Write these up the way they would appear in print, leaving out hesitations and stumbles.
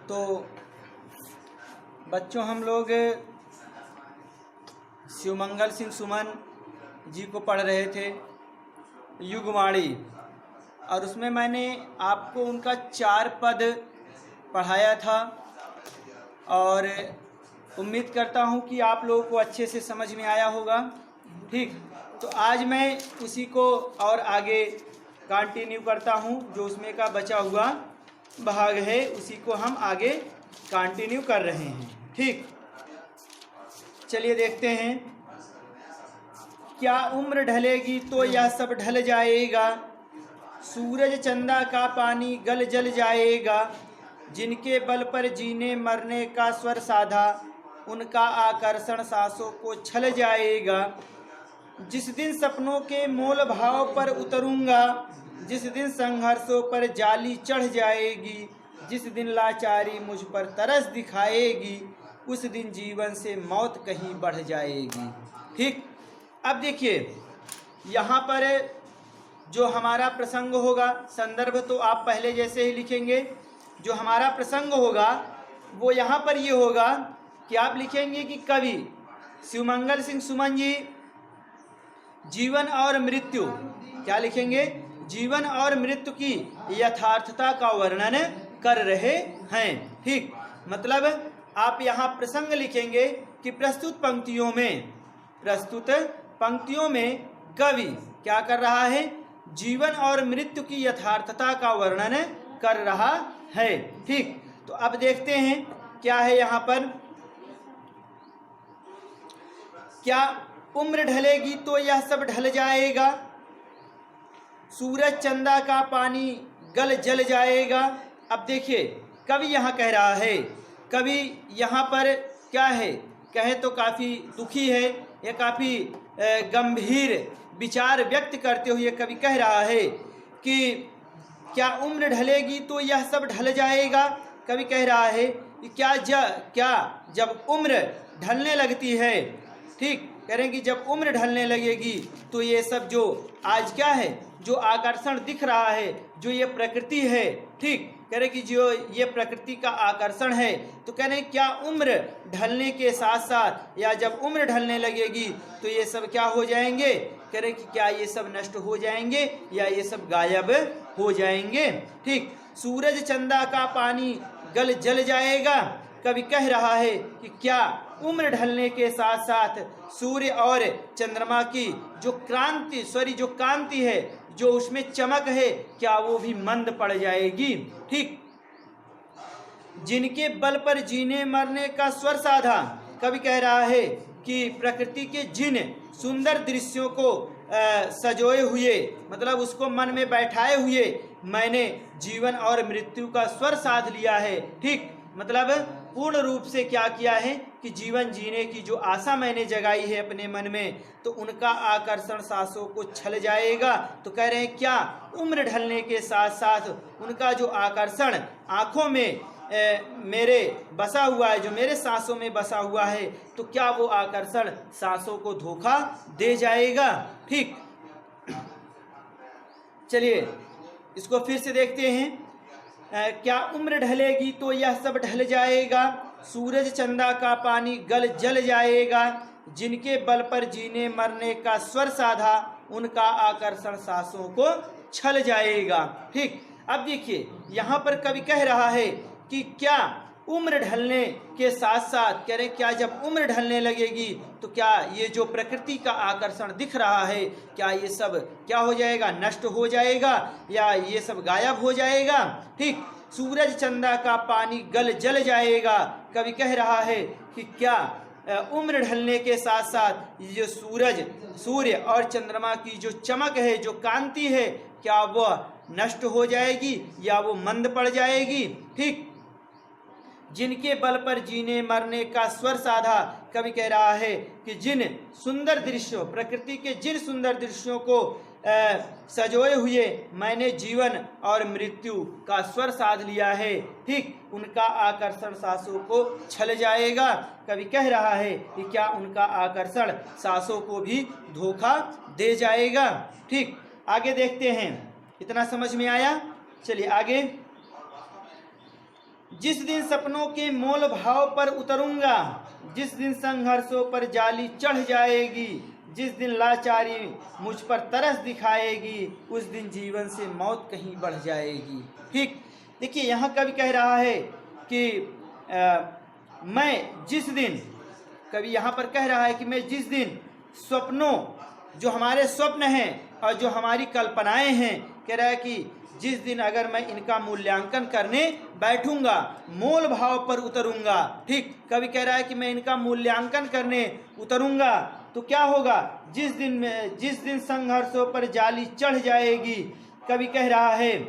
तो बच्चों, हम लोग शिवमंगल सिंह सुमन जी को पढ़ रहे थे युगवाणी, और उसमें मैंने आपको उनका 4 पद पढ़ाया था और उम्मीद करता हूं कि आप लोगों को अच्छे से समझ में आया होगा। ठीक, तो आज मैं उसी को और आगे कंटिन्यू करता हूं। जो उसमें का बचा हुआ भाग है उसी को हम आगे कंटिन्यू कर रहे हैं। ठीक, चलिए देखते हैं। क्या उम्र ढलेगी तो यह सब ढल जाएगा, सूरज चंदा का पानी गल जल जाएगा, जिनके बल पर जीने मरने का स्वर साधा, उनका आकर्षण सांसों को छल जाएगा। जिस दिन सपनों के मोल भाव पर उतरूंगा, जिस दिन संघर्षों पर जाली चढ़ जाएगी, जिस दिन लाचारी मुझ पर तरस दिखाएगी, उस दिन जीवन से मौत कहीं बढ़ जाएगी। ठीक, अब देखिए यहाँ पर जो हमारा प्रसंग होगा, संदर्भ तो आप पहले जैसे ही लिखेंगे। जो हमारा प्रसंग होगा वो यहाँ पर ये होगा कि आप लिखेंगे कि कवि शिवमंगल सिंह सुमन जी जीवन और मृत्यु, क्या लिखेंगे, जीवन और मृत्यु की यथार्थता का वर्णन कर रहे हैं। ठीक, मतलब आप यहाँ प्रसंग लिखेंगे कि प्रस्तुत पंक्तियों में कवि क्या कर रहा है, जीवन और मृत्यु की यथार्थता का वर्णन कर रहा है। ठीक, तो अब देखते हैं क्या है यहाँ पर। क्या उम्र ढलेगी तो यह सब ढल जाएगा, सूरज चंदा का पानी गल जल जाएगा। अब देखिए कवि यहाँ कह रहा है, कवि यहाँ पर क्या है, कहे तो काफ़ी दुखी है या काफ़ी गंभीर विचार व्यक्त करते हुए कवि कह रहा है कि क्या उम्र ढलेगी तो यह सब ढल जाएगा। कवि कह रहा है कि क्या जब उम्र ढलने लगती है, ठीक, कह रहे हैं कि जब उम्र ढलने लगेगी तो ये सब जो आज क्या है, जो आकर्षण दिख रहा है, जो ये प्रकृति है, ठीक, कह रहे कि जो ये प्रकृति का आकर्षण है, तो कह रहे हैं क्या उम्र ढलने के साथ साथ या जब उम्र ढलने लगेगी तो ये सब क्या हो जाएंगे, कह रहे कि क्या ये सब नष्ट हो जाएंगे या ये सब गायब हो जाएंगे। ठीक, सूरज चंदा का पानी गल जल जाएगा। कवि कह रहा है कि क्या उम्र ढलने के साथ साथ सूर्य और चंद्रमा की जो कांति है, जो उसमें चमक है, क्या वो भी मंद पड़ जाएगी। ठीक, जिनके बल पर जीने मरने का स्वर साधा, कवि कह रहा है कि प्रकृति के जिन सुंदर दृश्यों को सजोए हुए, मतलब उसको मन में बैठाए हुए मैंने जीवन और मृत्यु का स्वर साध लिया है। ठीक, मतलब पूर्ण रूप से क्या किया है कि जीवन जीने की जो आशा मैंने जगाई है अपने मन में, तो उनका आकर्षण सांसों को छल जाएगा। तो कह रहे हैं क्या उम्र ढलने के साथ साथ उनका जो आकर्षण आँखों में मेरे बसा हुआ है, जो मेरे सांसों में बसा हुआ है, तो क्या वो आकर्षण सांसों को धोखा दे जाएगा। ठीक, चलिए इसको फिर से देखते हैं। क्या उम्र ढलेगी तो यह सब ढल जाएगा, सूरज चंदा का पानी गल जल जाएगा, जिनके बल पर जीने मरने का स्वर साधा, उनका आकर्षण सांसों को छल जाएगा। ठीक, अब देखिए यहाँ पर कवि कह रहा है कि क्या उम्र ढलने के साथ साथ, कह रहे क्या जब उम्र ढलने लगेगी तो क्या ये जो प्रकृति का आकर्षण दिख रहा है, क्या ये सब क्या हो जाएगा, नष्ट हो जाएगा या ये सब गायब हो जाएगा। ठीक, सूरज चंदा का पानी गल जल जाएगा। कवि कह रहा है कि क्या उम्र ढलने के साथ साथ ये जो सूर्य और चंद्रमा की जो चमक है, जो कांति है, क्या वह नष्ट हो जाएगी या वो मंद पड़ जाएगी। ठीक, जिनके बल पर जीने मरने का स्वर साधा, कवि कह रहा है कि जिन सुंदर दृश्यों, प्रकृति के जिन सुंदर दृश्यों को सजोए हुए मैंने जीवन और मृत्यु का स्वर साध लिया है, ठीक, उनका आकर्षण सांसों को छल जाएगा। कवि कह रहा है कि क्या उनका आकर्षण सांसों को भी धोखा दे जाएगा। ठीक, आगे देखते हैं। इतना समझ में आया। चलिए आगे। जिस दिन सपनों के मोल भाव पर उतरूंगा, जिस दिन संघर्षों पर जाली चढ़ जाएगी, जिस दिन लाचारी मुझ पर तरस दिखाएगी, उस दिन जीवन से मौत कहीं बढ़ जाएगी। ठीक, देखिए यहाँ कवि कह रहा है कि मैं जिस दिन, कवि यहाँ पर कह रहा है कि मैं जिस दिन स्वप्नों, जो हमारे स्वप्न हैं और जो हमारी कल्पनाएं हैं, कह रहा है कि जिस दिन अगर मैं इनका मूल्यांकन करने बैठूंगा, मोल भाव पर उतरूंगा। ठीक, कवि कह रहा है कि मैं इनका मूल्यांकन करने उतरूंगा तो क्या होगा, जिस दिन संघर्षों पर जाली चढ़ जाएगी, कवि कह रहा है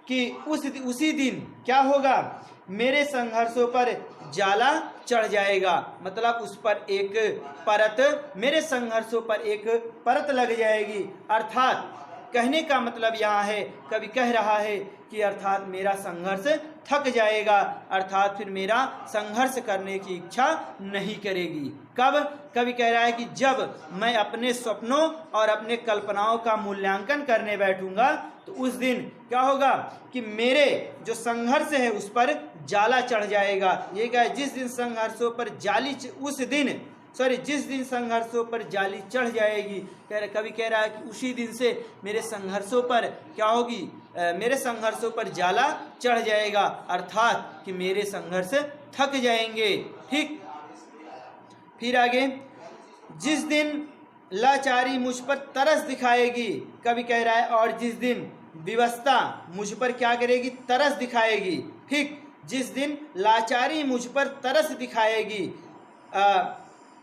कि उसी दिन क्या होगा, मेरे संघर्षों पर जाला चढ़ जाएगा, मतलब उस पर एक परत, मेरे संघर्षों पर एक परत लग जाएगी। अर्थात कहने का मतलब यहाँ है, कवि कह रहा है कि अर्थात मेरा संघर्ष थक जाएगा, अर्थात फिर मेरा संघर्ष करने की इच्छा नहीं करेगी। कब, कवि कह रहा है कि जब मैं अपने सपनों और अपने कल्पनाओं का मूल्यांकन करने बैठूंगा तो उस दिन क्या होगा कि मेरे जो संघर्ष है उस पर जाला चढ़ जाएगा। ये क्या है, जिस दिन संघर्षों पर जिस दिन संघर्षों पर जाली चढ़ जाएगी, कवि कह रहा है कि उसी दिन से मेरे संघर्षों पर क्या होगी, मेरे संघर्षों पर जाला चढ़ जाएगा, अर्थात कि मेरे संघर्ष थक जाएंगे। ठीक, फिर आगे, जिस दिन लाचारी मुझ पर तरस दिखाएगी, कवि कह रहा है, और जिस दिन विवशता मुझ पर क्या करेगी, तरस दिखाएगी। ठीक, जिस दिन लाचारी मुझ पर तरस दिखाएगी,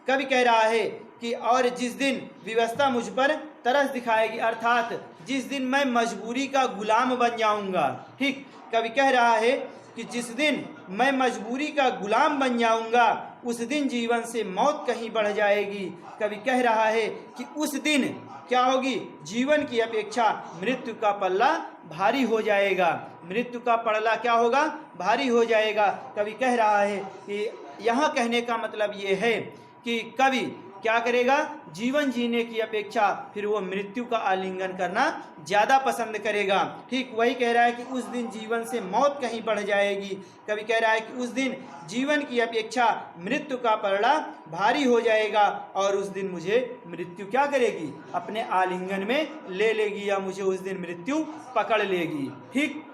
कवि कह रहा है कि और जिस दिन विवशता मुझ पर तरस दिखाएगी, अर्थात जिस दिन मैं मजबूरी का गुलाम बन जाऊंगा। ठीक, कवि कह रहा है कि जिस दिन मैं मजबूरी का गुलाम बन जाऊंगा उस दिन जीवन से मौत कहीं बढ़ जाएगी। कवि कह रहा है कि उस दिन क्या होगी, जीवन की अपेक्षा मृत्यु का पल्ला भारी हो जाएगा, मृत्यु का पल्ला क्या होगा, भारी हो जाएगा। कवि कह रहा है कि यहाँ कहने का मतलब ये है कि कवि क्या करेगा, जीवन जीने की अपेक्षा फिर वो मृत्यु का आलिंगन करना ज़्यादा पसंद करेगा। ठीक, वही कह रहा है कि उस दिन जीवन से मौत कहीं बढ़ जाएगी। कवि कह रहा है कि उस दिन जीवन की अपेक्षा मृत्यु का पलड़ा भारी हो जाएगा और उस दिन मुझे मृत्यु क्या करेगी, अपने आलिंगन में ले लेगी, या मुझे उस दिन मृत्यु पकड़ लेगी। ठीक,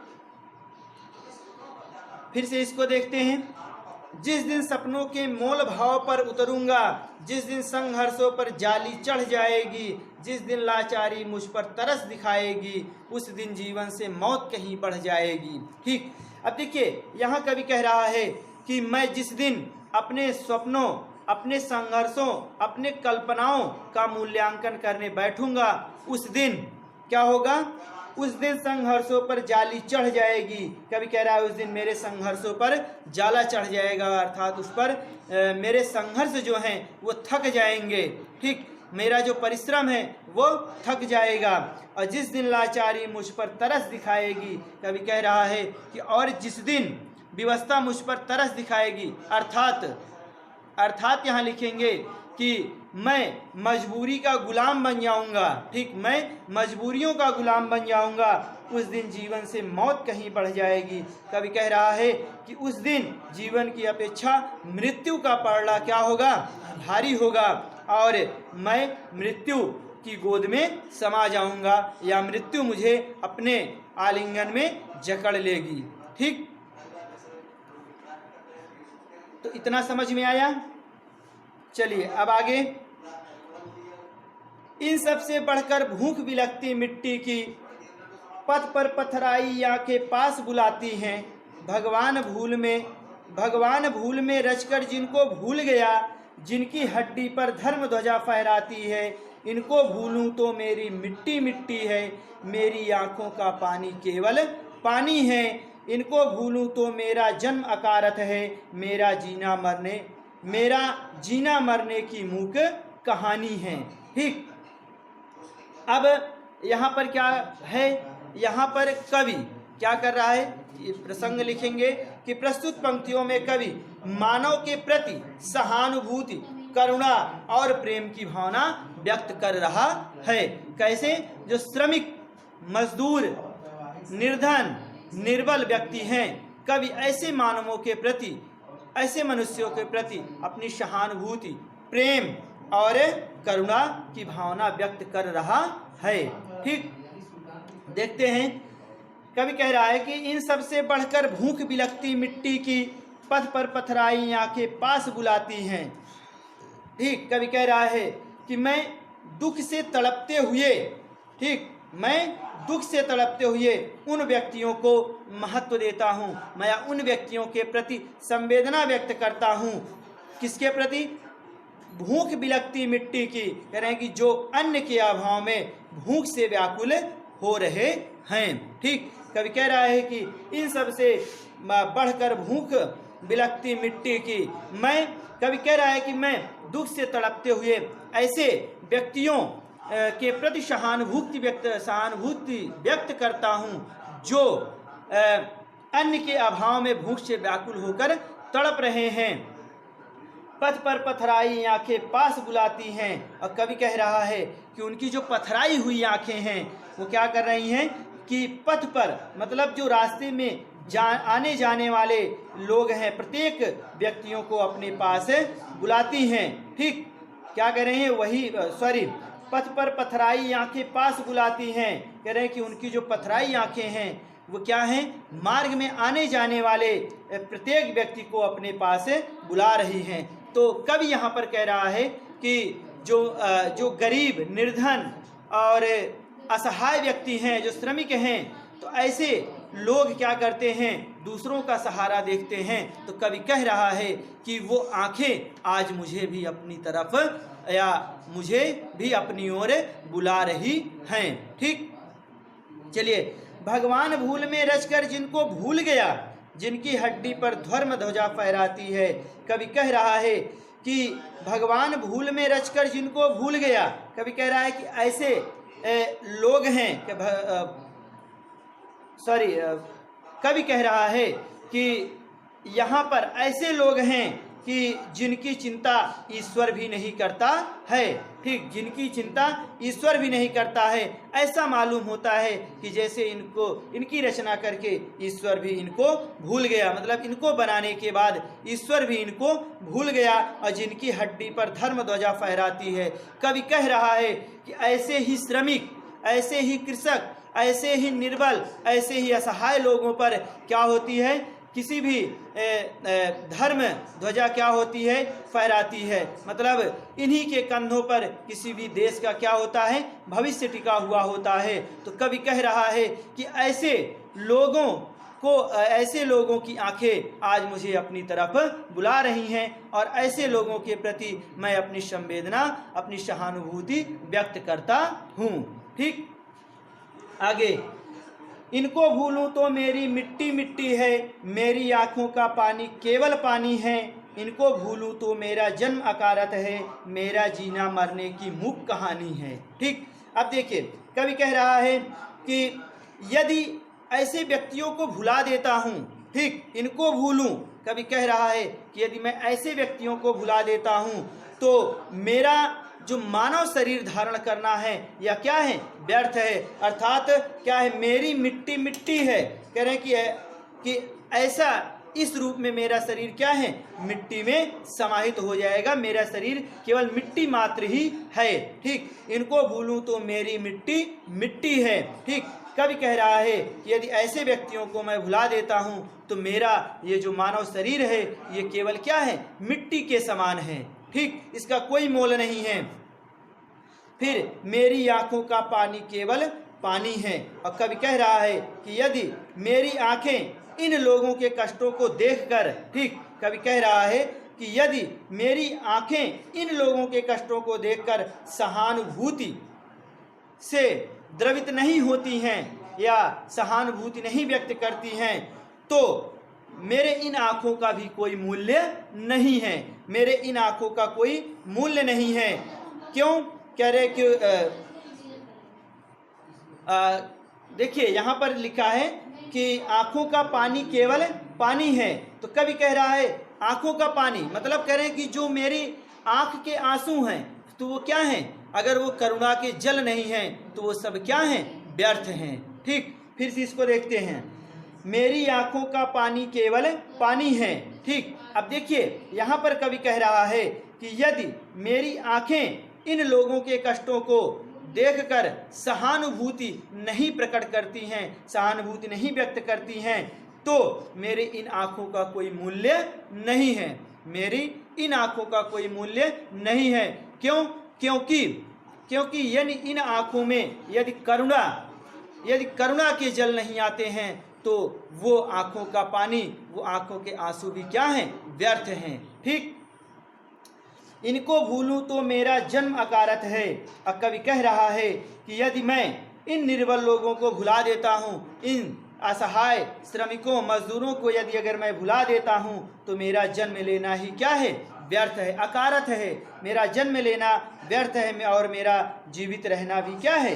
फिर से इसको देखते हैं। जिस दिन सपनों के मोल भाव पर उतरूंगा, जिस दिन संघर्षों पर जाली चढ़ जाएगी, जिस दिन लाचारी मुझ पर तरस दिखाएगी, उस दिन जीवन से मौत कहीं बढ़ जाएगी। ठीक, अब देखिए यहाँ कवि कह रहा है कि मैं जिस दिन अपने स्वप्नों, अपने संघर्षों, अपने कल्पनाओं का मूल्यांकन करने बैठूंगा उस दिन क्या होगा, उस दिन संघर्षों पर जाली चढ़ जाएगी। कवि कह रहा है उस दिन मेरे संघर्षों पर जाला चढ़ जाएगा, अर्थात उस पर मेरे संघर्ष जो हैं वो थक जाएंगे। ठीक, मेरा जो परिश्रम है वो थक जाएगा। और जिस दिन लाचारी मुझ पर तरस दिखाएगी, कवि कह रहा है कि और जिस दिन विवशता मुझ पर तरस दिखाएगी, अर्थात यहाँ लिखेंगे कि मैं मजबूरी का गुलाम बन जाऊंगा। ठीक, मैं मजबूरियों का गुलाम बन जाऊंगा, उस दिन जीवन से मौत कहीं बढ़ जाएगी। कवि कह रहा है कि उस दिन जीवन की अपेक्षा मृत्यु का पलड़ा क्या होगा, भारी होगा, और मैं मृत्यु की गोद में समा जाऊंगा, या मृत्यु मुझे अपने आलिंगन में जकड़ लेगी। ठीक, तो इतना समझ में आया। चलिए अब आगे। इन सब से बढ़कर भूख भी लगती मिट्टी की, पथ पर पथराई आंखें पास बुलाती हैं। भगवान भूल में रचकर जिनको भूल गया, जिनकी हड्डी पर धर्म ध्वजा फहराती है, इनको भूलूं तो मेरी मिट्टी मिट्टी है, मेरी आंखों का पानी केवल पानी है। इनको भूलूं तो मेरा जन्म अकारत है, मेरा जीना मरने की मूक कहानी है। ठीक, अब यहाँ पर क्या है, यहाँ पर कवि क्या कर रहा है, प्रसंग लिखेंगे कि प्रस्तुत पंक्तियों में कवि मानव के प्रति सहानुभूति, करुणा और प्रेम की भावना व्यक्त कर रहा है। कैसे, जो श्रमिक, मजदूर, निर्धन, निर्बल व्यक्ति हैं, कवि ऐसे मानवों के प्रति, ऐसे मनुष्यों के प्रति अपनी सहानुभूति, प्रेम और करुणा की भावना व्यक्त कर रहा है। ठीक, देखते हैं कवि कह रहा है कि इन सब से बढ़कर भूख बिलखती मिट्टी की पथ पर पथराई आंखें पास बुलाती हैं। ठीक, कवि कह रहा है कि मैं दुख से तड़पते हुए, ठीक, मैं दुख से तड़पते हुए उन व्यक्तियों को महत्व देता हूँ, मैं उन व्यक्तियों के प्रति संवेदना व्यक्त करता हूँ। किसके प्रति? भूख बिलखती मिट्टी की, कह रहे हैं कि जो अन्न के अभाव में भूख से व्याकुल हो रहे हैं। ठीक, कवि कह रहा है कि इन सब से बढ़कर भूख बिलखती मिट्टी की, मैं, कवि कह रहा है कि मैं दुख से तड़पते हुए ऐसे व्यक्तियों के प्रति सहानुभूति व्यक्त करता हूँ जो अन्न के अभाव में भूख से व्याकुल होकर तड़प रहे हैं। पथ पर पथराई आंखें पास बुलाती हैं, और कवि कह रहा है कि उनकी जो पथराई हुई आंखें हैं वो क्या कर रही हैं कि पथ पर, मतलब जो रास्ते में आने जाने वाले लोग हैं, प्रत्येक व्यक्तियों को अपने पास बुलाती हैं। ठीक, क्या कह रहे हैं? वही पथ पर पथराई आंखें पास बुलाती हैं, कह रहे हैं कि उनकी जो पथराई आंखें हैं वो क्या हैं? मार्ग में आने जाने वाले प्रत्येक व्यक्ति को अपने पास बुला रही हैं। तो कवि यहाँ पर कह रहा है कि जो गरीब, निर्धन और असहाय व्यक्ति हैं, जो श्रमिक हैं, तो ऐसे लोग क्या करते हैं? दूसरों का सहारा देखते हैं। तो कवि कह रहा है कि वो आंखें आज मुझे भी अपनी तरफ, या मुझे भी अपनी ओर बुला रही हैं। ठीक, चलिए, भगवान भूल में रचकर जिनको भूल गया, जिनकी हड्डी पर धर्म ध्वजा फहराती है। कवि कह रहा है कि भगवान भूल में रचकर जिनको भूल गया, कवि कह रहा है कि ऐसे लोग हैं कि कवि कह रहा है कि यहाँ पर ऐसे लोग हैं कि जिनकी चिंता ईश्वर भी नहीं करता है। ठीक, जिनकी चिंता ईश्वर भी नहीं करता है। ऐसा मालूम होता है कि जैसे इनकी रचना करके ईश्वर भी इनको भूल गया, मतलब इनको बनाने के बाद ईश्वर भी इनको भूल गया, और जिनकी हड्डी पर धर्म ध्वजा फहराती है। कवि कह रहा है कि ऐसे ही श्रमिक, ऐसे ही कृषक, ऐसे ही निर्बल, ऐसे ही असहाय लोगों पर क्या होती है? किसी भी धर्म ध्वजा क्या होती है? फहराती है। मतलब इन्हीं के कंधों पर किसी भी देश का क्या होता है? भविष्य टिका हुआ होता है। तो कवि कह रहा है कि ऐसे लोगों की आंखें आज मुझे अपनी तरफ बुला रही हैं, और ऐसे लोगों के प्रति मैं अपनी संवेदना, अपनी सहानुभूति व्यक्त करता हूँ। ठीक, आगे, इनको भूलूं तो मेरी मिट्टी मिट्टी है, मेरी आंखों का पानी केवल पानी है। इनको भूलूं तो मेरा जन्म अकारत है, मेरा जीना मरने की मूक कहानी है। ठीक, अब देखिए कवि कह रहा है कि यदि ऐसे व्यक्तियों को भुला देता हूँ, ठीक, इनको भूलूं, कवि कह रहा है कि यदि मैं ऐसे व्यक्तियों को भुला देता हूँ तो मेरा जो मानव शरीर धारण करना है या क्या है? व्यर्थ है। अर्थात क्या है? मेरी मिट्टी मिट्टी है। कह रहे हैं कि ऐसा इस रूप में मेरा शरीर क्या है? मिट्टी में समाहित हो जाएगा। मेरा शरीर केवल मिट्टी मात्र ही है। ठीक, इनको भूलूं तो मेरी मिट्टी मिट्टी है। ठीक, कवि कह रहा है कि यदि ऐसे व्यक्तियों को मैं भुला देता हूँ तो मेरा ये जो मानव शरीर है ये केवल क्या है? मिट्टी के समान है। ठीक, इसका कोई मोल नहीं है। फिर मेरी आंखों का पानी केवल पानी है। और कवि कह रहा है कि यदि मेरी आंखें इन लोगों के कष्टों को देखकर, ठीक, कवि कह रहा है कि यदि मेरी आंखें इन लोगों के कष्टों को देखकर सहानुभूति से द्रवित नहीं होती हैं या सहानुभूति नहीं व्यक्त करती हैं, तो मेरे इन आँखों का भी कोई मूल्य नहीं है। मेरे इन आँखों का कोई मूल्य नहीं है। क्यों? कह रहे कि देखिए यहाँ पर लिखा है कि आँखों का पानी केवल पानी है। तो कवि कह रहा है आँखों का पानी, मतलब कह रहे हैं कि जो मेरी आँख के आंसू हैं तो वो क्या हैं? अगर वो करुणा के जल नहीं हैं तो वो सब क्या हैं? व्यर्थ हैं। ठीक, फिर से इसको देखते हैं। मेरी आंखों का पानी केवल पानी है। ठीक, अब देखिए यहाँ पर कवि कह रहा है कि यदि मेरी आंखें इन लोगों के कष्टों को देखकर सहानुभूति नहीं प्रकट करती हैं, सहानुभूति नहीं व्यक्त करती हैं, तो मेरे इन आंखों का कोई मूल्य नहीं है, मेरी इन आंखों का कोई मूल्य नहीं है। क्यों? क्योंकि यदि इन आंखों में यदि करुणा के जल नहीं आते हैं तो वो आंखों का पानी, वो आंखों के आंसू भी क्या हैं? व्यर्थ हैं। ठीक, इनको भूलूं तो मेरा जन्म अकारत है। अब कवि कह रहा है कि यदि मैं इन निर्बल लोगों को भुला देता हूँ, इन असहाय श्रमिकों मजदूरों को यदि अगर मैं भुला देता हूँ तो मेरा जन्म लेना ही क्या है? व्यर्थ है, अकारत है। मेरा जन्म लेना व्यर्थ है और मेरा जीवित रहना भी क्या है?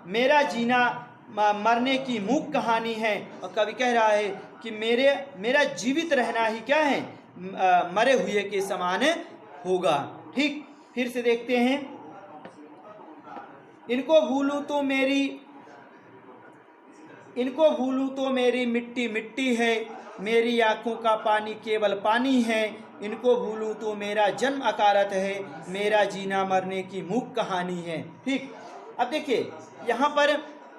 मेरा जीना मरने की मूक कहानी है। और कवि कह रहा है कि मेरा जीवित रहना ही क्या है? मरे हुए के समान होगा। ठीक, फिर से देखते हैं, इनको भूलूं तो मेरी मिट्टी मिट्टी है, मेरी आंखों का पानी केवल पानी है। इनको भूलूं तो मेरा जन्म अकारत है, मेरा जीना मरने की मूक कहानी है। ठीक, अब देखिए यहाँ पर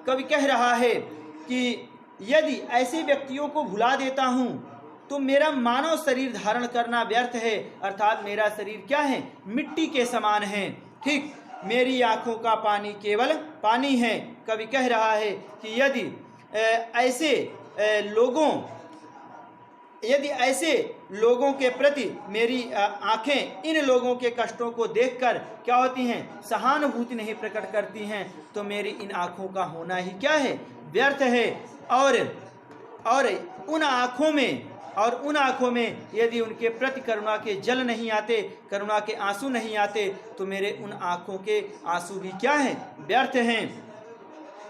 कवि कह रहा है कि यदि ऐसे व्यक्तियों को भुला देता हूँ तो मेरा मानव शरीर धारण करना व्यर्थ है, अर्थात मेरा शरीर क्या है? मिट्टी के समान है। ठीक, मेरी आंखों का पानी केवल पानी है। कवि कह रहा है कि यदि ऐसे लोगों के प्रति मेरी आंखें इन लोगों के कष्टों को देखकर क्या होती हैं? सहानुभूति नहीं प्रकट करती हैं, तो मेरी इन आंखों का होना ही क्या है? व्यर्थ है। और उन आंखों में यदि उनके प्रति करुणा के जल नहीं आते, करुणा के आंसू नहीं आते, तो मेरे उन आंखों के आंसू भी क्या हैं? व्यर्थ हैं।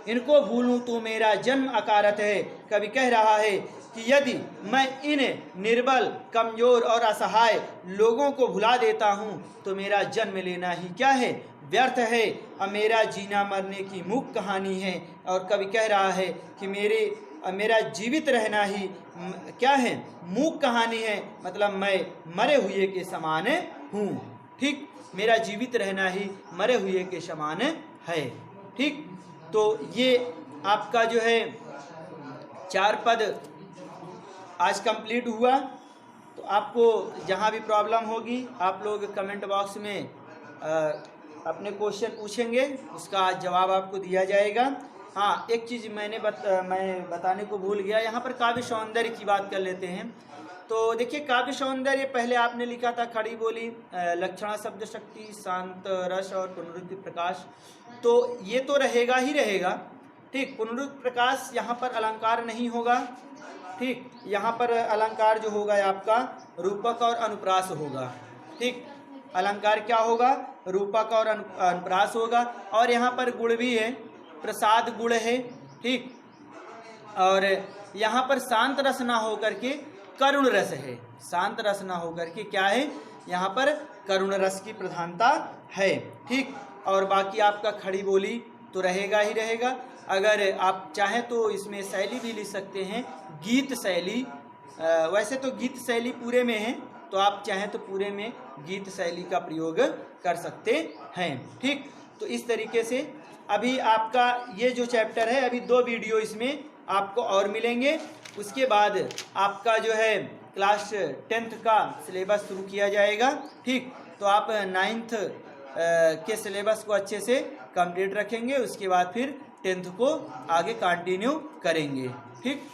इनको भूलूं तो मेरा जन्म अकारत है। कवि कह रहा है कि यदि मैं इन निर्बल, कमजोर और असहाय लोगों को भुला देता हूँ तो मेरा जन्म लेना ही क्या है? व्यर्थ है और मेरा जीना मरने की मूक कहानी है। और कवि कह रहा है कि मेरा जीवित रहना ही क्या है? मूक कहानी है, मतलब मैं मरे हुए के समान हूँ। ठीक, मेरा जीवित रहना ही मरे हुए के समान है। ठीक, तो ये आपका जो है 4 पद आज कंप्लीट हुआ। तो आपको जहाँ भी प्रॉब्लम होगी आप लोग कमेंट बॉक्स में अपने क्वेश्चन पूछेंगे, उसका जवाब आपको दिया जाएगा। हाँ, एक चीज़ मैं बताने को भूल गया, यहाँ पर काव्य सौंदर्य की बात कर लेते हैं। तो देखिए, काव्य सौंदर्य पहले आपने लिखा था खड़ी बोली, लक्षणा, शब्द शक्ति, शांत रस और पुनरुक्ति प्रकाश। तो ये तो रहेगा ही रहेगा। ठीक, पुनरुक्ति प्रकाश यहाँ पर अलंकार नहीं होगा। ठीक, यहाँ पर अलंकार जो होगा आपका रूपक और अनुप्रास होगा। ठीक, अलंकार क्या होगा? रूपक और अनुप्रास होगा। और यहाँ पर गुण भी है, प्रसाद गुण है। ठीक, और यहाँ पर शांत रस ना होकर के करुण रस है। शांत रस ना होकर के क्या है? यहाँ पर करुण रस की प्रधानता है। ठीक, और बाकी आपका खड़ी बोली तो रहेगा ही रहेगा। अगर आप चाहें तो इसमें शैली भी लिख सकते हैं, गीत शैली। वैसे तो गीत शैली पूरे में है, तो आप चाहें तो पूरे में गीत शैली का प्रयोग कर सकते हैं। ठीक, तो इस तरीके से अभी आपका ये जो चैप्टर है, अभी 2 वीडियो इसमें आपको और मिलेंगे। उसके बाद आपका जो है क्लास 10th का सिलेबस शुरू किया जाएगा। ठीक, तो आप 9th के सिलेबस को अच्छे से कंप्लीट रखेंगे, उसके बाद फिर 10th को आगे कंटिन्यू करेंगे। ठीक।